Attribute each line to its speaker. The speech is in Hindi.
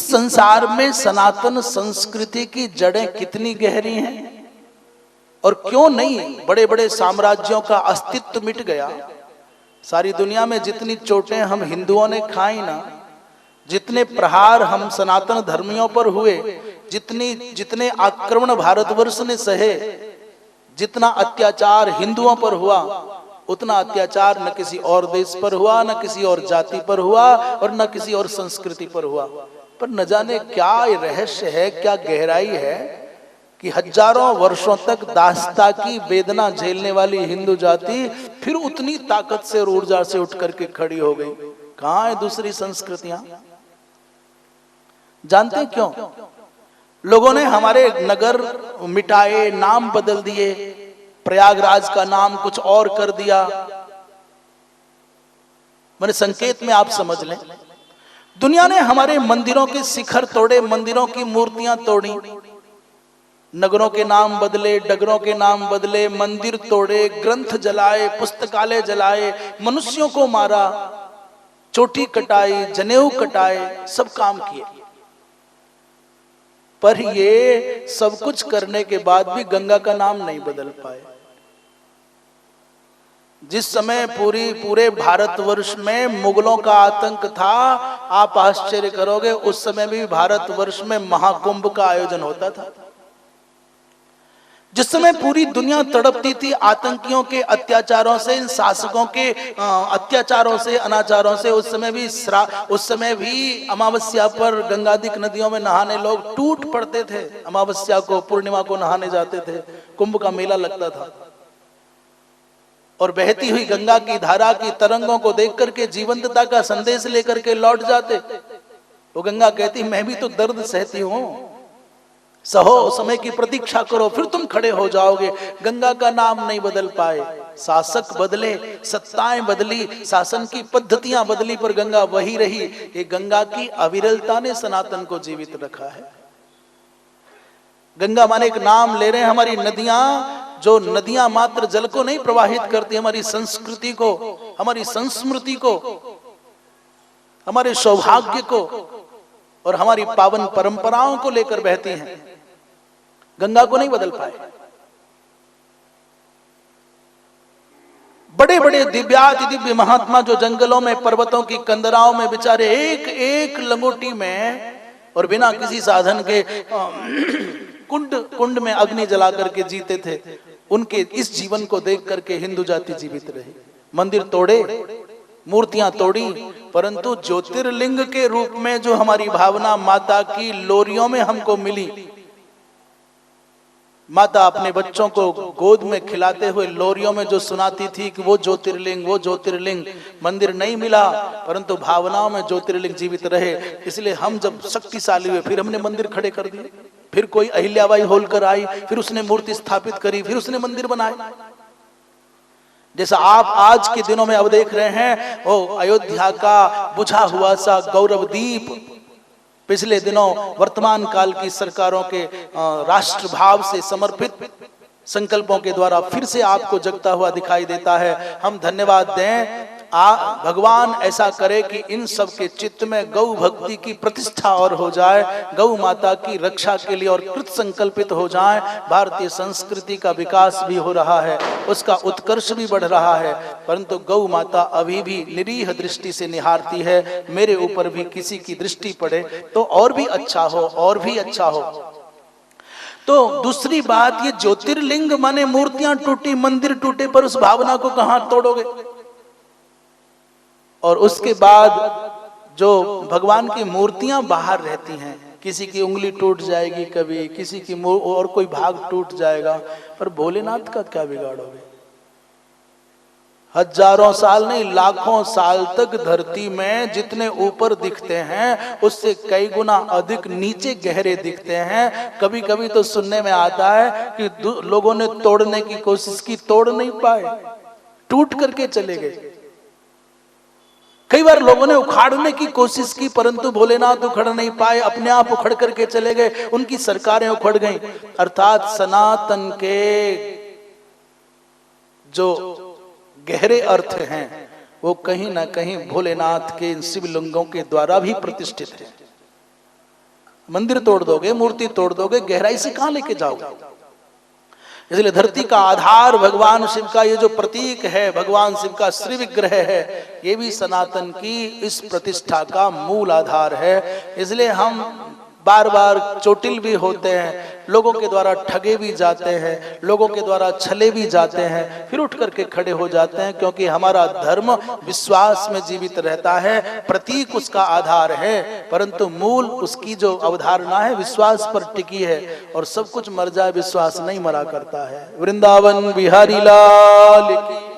Speaker 1: इस संसार में सनातन संस्कृति की जड़ें कितनी गहरी हैं, और क्यों नहीं बड़े बड़े साम्राज्यों का अस्तित्व मिट गया। सारी दुनिया में जितनी चोटें हम हिंदुओं ने खाई ना, जितने प्रहार हम सनातन धर्मियों पर हुए, जितने आक्रमण भारतवर्ष ने सहे, जितना अत्याचार हिंदुओं पर हुआ, उतना अत्याचार न किसी और देश पर हुआ, न किसी और जाति पर हुआ, और न किसी और संस्कृति पर हुआ। पर न जाने क्या रहस्य है, क्या गहराई है कि हजारों वर्षों तक दास्ता की वेदना झेलने वाली हिंदू जाति फिर उतनी ताकत से और ऊर्जा से उठ करके खड़ी हो गई। कहां है दूसरी संस्कृतियां? जानते क्यों? लोगों ने हमारे नगर मिटाए, नाम बदल दिए, प्रयागराज का नाम कुछ और कर दिया। मैंने संकेत में आप समझ लें, दुनिया ने हमारे मंदिरों के शिखर तोड़े, मंदिरों की मूर्तियां तोड़ी, नगरों के नाम बदले, डगरों के नाम बदले, मंदिर तोड़े, ग्रंथ जलाए, पुस्तकालय जलाए, मनुष्यों को मारा, चोटी कटाई, जनेऊ कटाए, सब काम किए। पर ये सब कुछ करने के बाद भी गंगा का नाम नहीं बदल पाए। जिस समय पूरे भारतवर्ष में मुगलों का आतंक था, आप आश्चर्य करोगे, उस समय भी भारतवर्ष में महाकुंभ का आयोजन होता था। जिस समय पूरी दुनिया तड़पती थी आतंकियों के अत्याचारों से, इन शासकों के अत्याचारों से, अनाचारों से, उस समय भी अमावस्या पर गंगादिक नदियों में नहाने लोग टूट पड़ते थे। अमावस्या को, पूर्णिमा को नहाने जाते थे, कुंभ का मेला लगता था, और बहती हुई गंगा की धारा की तरंगों को देख करके जीवंतता का संदेश लेकर के लौट जाते। वो गंगा कहती, मैं भी तो दर्द सहती हूं, सहो, समय की प्रतीक्षा करो, फिर तुम खड़े हो जाओगे। गंगा का नाम नहीं बदल पाए, शासक बदले, सत्ताएं बदली, शासन की पद्धतियां बदली, पर गंगा वही रही। ये गंगा की अविरलता ने सनातन को जीवित रखा है। गंगा माने एक नाम ले रहे हैं। हमारी नदियां, जो नदियां मात्र जल को नहीं प्रवाहित करती, हमारी संस्कृति को, हमारी संस्मृति को, हमारे सौभाग्य को और हमारी पावन परंपराओं को लेकर बहती हैं। गंगा को नहीं बदल पाए। बड़े बड़े दिव्याति दिव्य महात्मा जो जंगलों में, पर्वतों की कंदराओं में बेचारे एक एक लंगोटी में और बिना किसी साधन के कुंड में अग्नि जला करके जीते थे, उनके इस जीवन को देख करके हिंदू जाति जीवित रही। मंदिर तोड़े, मूर्तियां तोड़ी, परंतु ज्योतिर्लिंग के रूप में जो हमारी भावना माता की लोरियों में हमको मिली, माता अपने बच्चों को गोद में खिलाते हुए लोरियों में जो सुनाती थी कि वो ज्योतिर्लिंग, मंदिर नहीं मिला परंतु भावनाओं में ज्योतिर्लिंग जीवित रहे। इसलिए हम जब शक्तिशाली हुए, फिर हमने मंदिर खड़े कर दिए। फिर कोई अहिल्याबाई होलकर आई, फिर उसने मूर्ति स्थापित करी, फिर उसने मंदिर बनाए। जैसा आप आज के दिनों में अब देख रहे हैं, वो अयोध्या का बुझा हुआ सा गौरव दीप पिछले दिनों वर्तमान काल की सरकारों के राष्ट्र भाव से समर्पित संकल्पों के द्वारा फिर से आपको जगता हुआ दिखाई देता है। हम धन्यवाद दें, भगवान ऐसा करे कि इन सब के चित्त में गौ भक्ति की प्रतिष्ठा और हो जाए, गौ माता की रक्षा के लिए और कृत संकल्पित हो जाए। भारतीय संस्कृति का विकास भी हो रहा है, उसका उत्कर्ष भी बढ़ रहा है, परंतु गौ माता अभी भी निरीह दृष्टि से निहारती है। मेरे ऊपर भी किसी की दृष्टि पड़े तो और भी अच्छा हो, और भी अच्छा हो। तो दूसरी बात, ये ज्योतिर्लिंग माने मूर्तियां टूटी, मंदिर टूटे, पर उस भावना को कहां तोड़ोगे? और उसके बाद जो भगवान की मूर्तियां बाहर रहती हैं, किसी की उंगली टूट जाएगी, कभी किसी की और कोई भाग टूट जाएगा, पर भोलेनाथ का क्या बिगाड़ोगे? हजारों साल नहीं, लाखों साल तक धरती में जितने ऊपर दिखते हैं उससे कई गुना अधिक नीचे गहरे दिखते हैं। कभी कभी तो सुनने में आता है कि लोगों ने तोड़ने की कोशिश की, तोड़ नहीं पाए, टूट करके चले गए। कई बार लोगों ने उखाड़ने की कोशिश की, परंतु भोलेनाथ उखड़ नहीं पाए, अपने आप उखड़ करके चले गए, उनकी सरकारें उखड़ गईं। अर्थात सनातन के जो गहरे अर्थ हैं वो कहीं ना कहीं भोलेनाथ के इन शिवलिंगों के द्वारा भी प्रतिष्ठित है। मंदिर तोड़ दोगे, मूर्ति तोड़ दोगे, गहराई से कहां लेके जाओगे? इसलिए धरती का आधार भगवान शिव का ये जो प्रतीक है, भगवान शिव का श्री विग्रह है, ये भी सनातन की इस प्रतिष्ठा का मूल आधार है। इसलिए हम बार बार चोटिल भी होते हैं, लोगों के द्वारा ठगे भी जाते हैं, लोगों के द्वारा छले भी जाते हैं, फिर उठ करके खड़े हो जाते हैं, क्योंकि हमारा धर्म विश्वास में जीवित रहता है। प्रतीक उसका आधार है, परंतु मूल उसकी जो अवधारणा है विश्वास पर टिकी है। और सब कुछ मर जाए, विश्वास नहीं मरा करता है। वृंदावन बिहारी लाल की